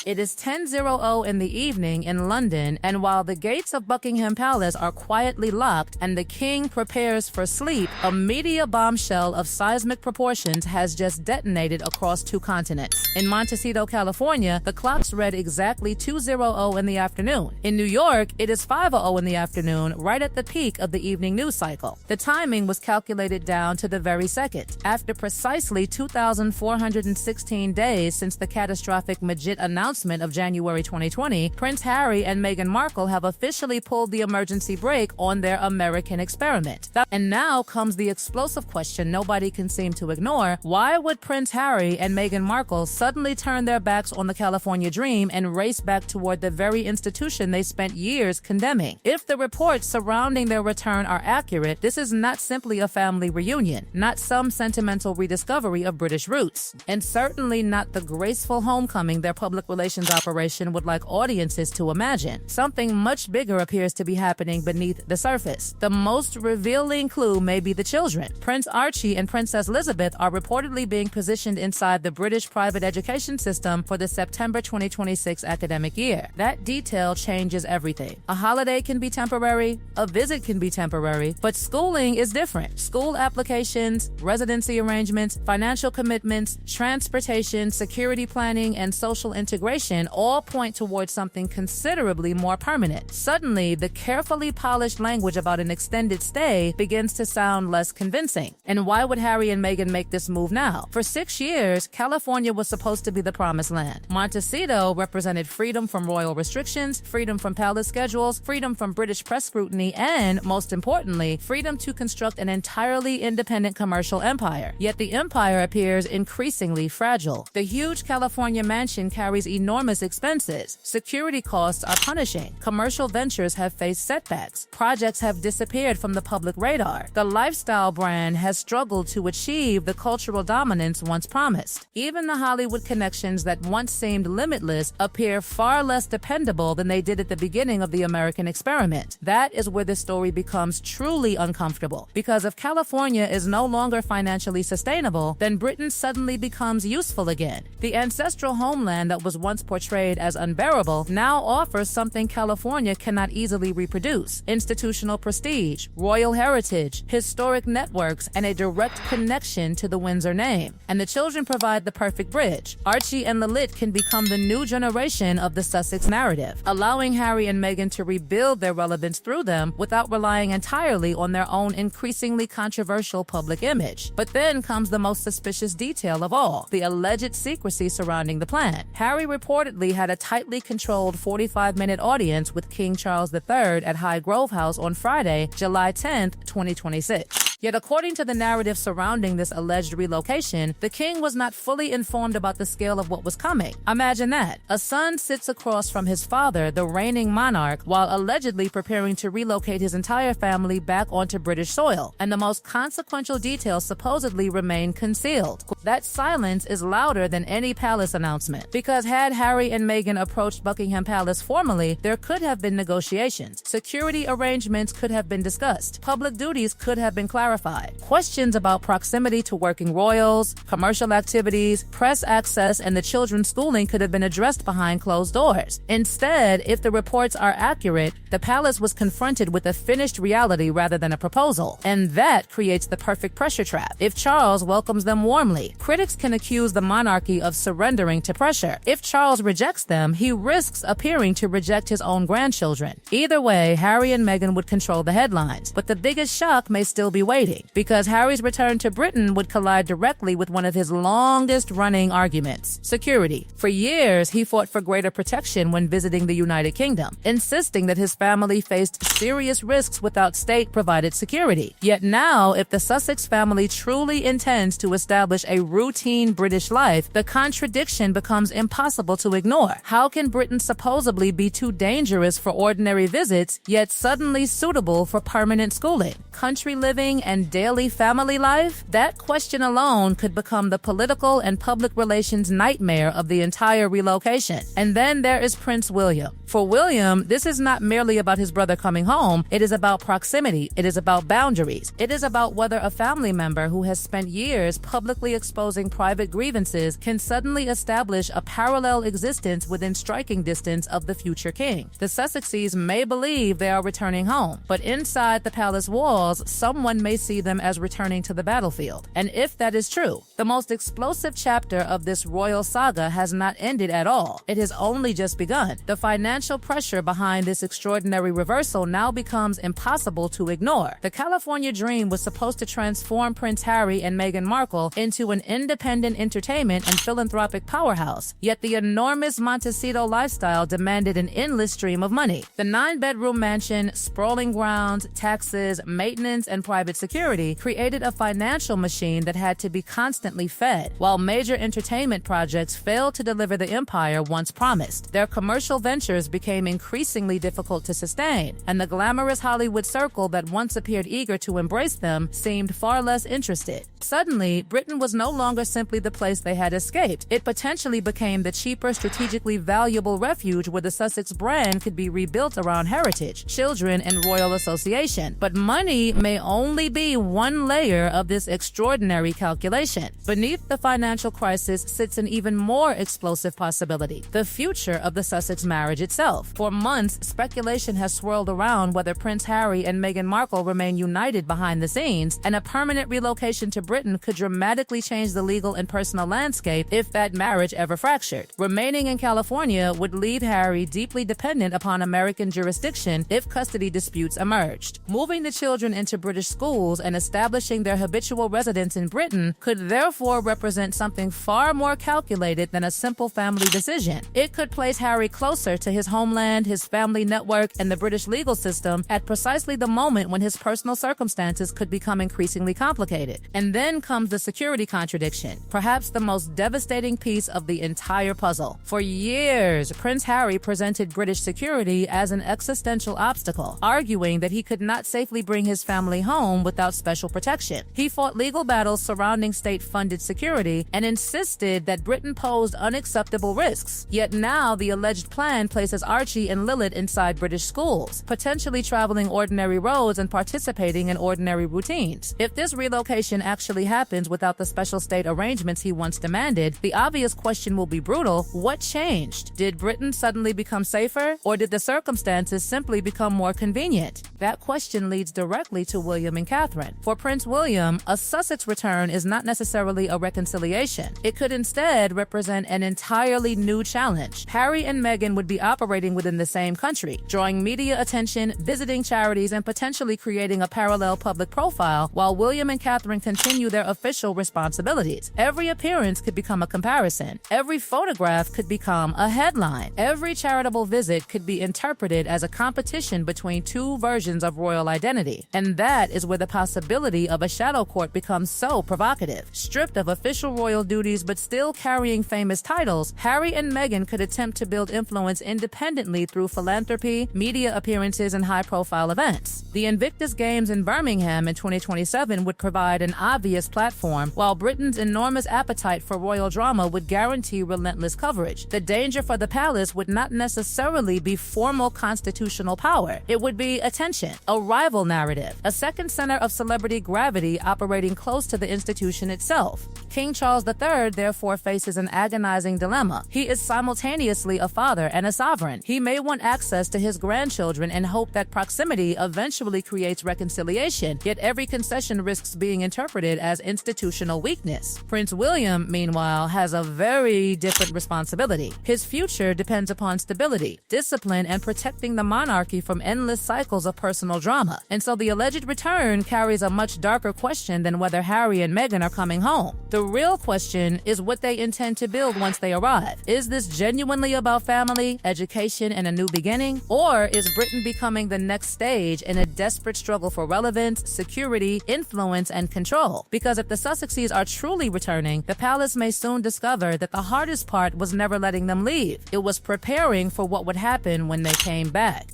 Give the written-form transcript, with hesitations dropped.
It is 10:00 in the evening in London, and while the gates of Buckingham Palace are quietly locked and the king prepares for sleep, a media bombshell of seismic proportions has just detonated across 2 continents. In Montecito, California, the clocks read exactly 2:00 in the afternoon. In New York, it is 5:00 in the afternoon, right at the peak of the evening news cycle. The timing was calculated down to the very second. After precisely 2,416 days since the catastrophic Majid announcement of January 2020, Prince Harry and Meghan Markle have officially pulled the emergency brake on their American experiment. And now comes the explosive question nobody can seem to ignore. Why would Prince Harry and Meghan Markle suddenly turn their backs on the California dream and race back toward the very institution they spent years condemning? If the reports surrounding their return are accurate, this is not simply a family reunion, not some sentimental rediscovery of British roots, and certainly not the graceful homecoming their public relations operation would like audiences to imagine. Something much bigger appears to be happening beneath the surface. The most revealing clue may be the children. Prince Archie and Princess Lilibet are reportedly being positioned inside the British private education system for the September 2026 academic year. That detail changes everything. A holiday can be temporary, a visit can be temporary, but schooling is different. School applications, residency arrangements, financial commitments, transportation, security planning, and social integration all point towards something considerably more permanent. Suddenly, the carefully polished language about an extended stay begins to sound less convincing. And why would Harry and Meghan make this move now? For 6 years, California was supposed to be the promised land. Montecito represented freedom from royal restrictions, freedom from palace schedules, freedom from British press scrutiny, and, most importantly, freedom to construct an entirely independent commercial empire. Yet the empire appears increasingly fragile. The huge California mansion carries enormous expenses. Security costs are punishing. Commercial ventures have faced setbacks. Projects have disappeared from the public radar. The lifestyle brand has struggled to achieve the cultural dominance once promised. Even the Hollywood connections that once seemed limitless appear far less dependable than they did at the beginning of the American experiment. That is where the story becomes truly uncomfortable. Because if California is no longer financially sustainable, then Britain suddenly becomes useful again. The ancestral homeland that was once portrayed as unbearable now offers something California cannot easily reproduce: institutional prestige, royal heritage, historic networks, and a direct connection to the Windsor name. And the children provide the perfect bridge. Archie and Lilibet can become the new generation of the Sussex narrative, allowing Harry and Meghan to rebuild their relevance through them without relying entirely on their own increasingly controversial public image. But then comes the most suspicious detail of all: the alleged secrecy surrounding the plan. Harry reportedly had a tightly controlled 45-minute audience with King Charles III at Highgrove House on Friday, July 10, 2026. Yet according to the narrative surrounding this alleged relocation, the king was not fully informed about the scale of what was coming. Imagine that. A son sits across from his father, the reigning monarch, while allegedly preparing to relocate his entire family back onto British soil, and the most consequential details supposedly remain concealed. That silence is louder than any palace announcement, because had Harry and Meghan approached Buckingham Palace formally, there could have been negotiations. Security arrangements could have been discussed. Public duties could have been clarified. Questions about proximity to working royals, commercial activities, press access, and the children's schooling could have been addressed behind closed doors. Instead, if the reports are accurate, the palace was confronted with a finished reality rather than a proposal. And that creates the perfect pressure trap. If Charles welcomes them warmly, critics can accuse the monarchy of surrendering to pressure. If Charles rejects them, he risks appearing to reject his own grandchildren. Either way, Harry and Meghan would control the headlines, but the biggest shock may still be waiting, because Harry's return to Britain would collide directly with one of his longest-running arguments: security. For years, he fought for greater protection when visiting the United Kingdom, insisting that his family faced serious risks without state-provided security. Yet now, if the Sussex family truly intends to establish a routine British life, the contradiction becomes impossible to ignore. How can Britain supposedly be too dangerous for ordinary visits, yet suddenly suitable for permanent schooling? Country living and daily family life? That question alone could become the political and public relations nightmare of the entire relocation. And then there is Prince William. For William, this is not merely about his brother coming home. It is about proximity. It is about boundaries. It is about whether a family member who has spent years publicly exposing private grievances can suddenly establish a parallel existence within striking distance of the future king. The Sussexes may believe they are returning home, but inside the palace walls, someone may see them as returning to the battlefield. And if that is true, the most explosive chapter of this royal saga has not ended at all. It has only just begun. The financial pressure behind this extraordinary reversal now becomes impossible to ignore. The California dream was supposed to transform Prince Harry and Meghan Markle into an independent entertainment and philanthropic powerhouse, yet the enormous Montecito lifestyle demanded an endless stream of money. The 9-bedroom mansion, sprawling grounds, taxes, maintenance, and private security created a financial machine that had to be constantly fed, while major entertainment projects failed to deliver the empire once promised. Their commercial ventures became increasingly difficult to sustain, and the glamorous Hollywood circle that once appeared eager to embrace them seemed far less interested. Suddenly, Britain was no longer simply the place they had escaped. It potentially became the cheaper, strategically valuable refuge where the Sussex brand could be rebuilt around heritage, children, and royal association. But money may only be one layer of this extraordinary calculation. Beneath the financial crisis sits an even more explosive possibility: the future of the Sussex marriage itself. For months, speculation has swirled around whether Prince Harry and Meghan Markle remain united behind the scenes, and a permanent relocation to Britain could dramatically change the legal and personal landscape if that marriage ever fractured. Remaining in California would leave Harry deeply dependent upon American jurisdiction if custody disputes emerged. Moving the children into British schools and establishing their habitual residence in Britain could therefore represent something far more calculated than a simple family decision. It could place Harry closer to his homeland, his family network, and the British legal system at precisely the moment when his personal circumstances could become increasingly complicated. And then comes the security contradiction, perhaps the most devastating piece of the entire puzzle. For years, Prince Harry presented British security as an existential obstacle, arguing that he could not safely bring his family home without special protection. He fought legal battles surrounding state-funded security and insisted that Britain posed unacceptable risks. Yet now the alleged plan places Archie and Lilibet inside British schools, potentially traveling ordinary roads and participating in ordinary routines. If this relocation actually happens without the special state arrangements he once demanded, the obvious question will be brutal: what changed? Did Britain suddenly become safer, or did the circumstances simply become more convenient? That question leads directly to William and Catherine. For Prince William, a Sussex return is not necessarily a reconciliation. It could instead represent an entirely new challenge. Harry and Meghan would be operating within the same country, drawing media attention, visiting charities, and potentially creating a parallel public profile, while William and Catherine continue their official responsibilities. Every appearance could become a comparison. Every photograph could become a headline. Every charitable visit could be interpreted as a competition between two versions of royal identity. And that is where the possibility of a shadow court becomes so provocative. Stripped of official royal duties but still carrying famous titles, Harry and Meghan could attempt to build influence independently through philanthropy, media appearances, and high-profile events. The Invictus Games in Birmingham in 2027 would provide an obvious platform, while Britain's enormous appetite for royal drama would guarantee relentless coverage. The danger for the palace would not necessarily be formal constitutional power. It would be attention, a rival narrative, a second center of celebrity gravity operating close to the institution itself. King Charles III therefore faces an agonizing dilemma. He is simultaneously a father and a sovereign. He may want access to his grandchildren and hope that proximity eventually creates reconciliation, yet every concession risks being interpreted as institutional weakness. Prince William, meanwhile, has a very different responsibility. His future depends upon stability, discipline, and protecting the monarchy from endless cycles of personal drama. And so the alleged return carries a much darker question than whether Harry and Meghan are coming home. The real question is what they intend to build once they arrive. Is this genuinely about family, education, and a new beginning? Or is Britain becoming the next stage in a desperate struggle for relevance, security, influence, and control? Because if the Sussexes are truly returning, the palace may soon discover that the hardest part was never letting them leave. It was preparing for what would happen when they came back.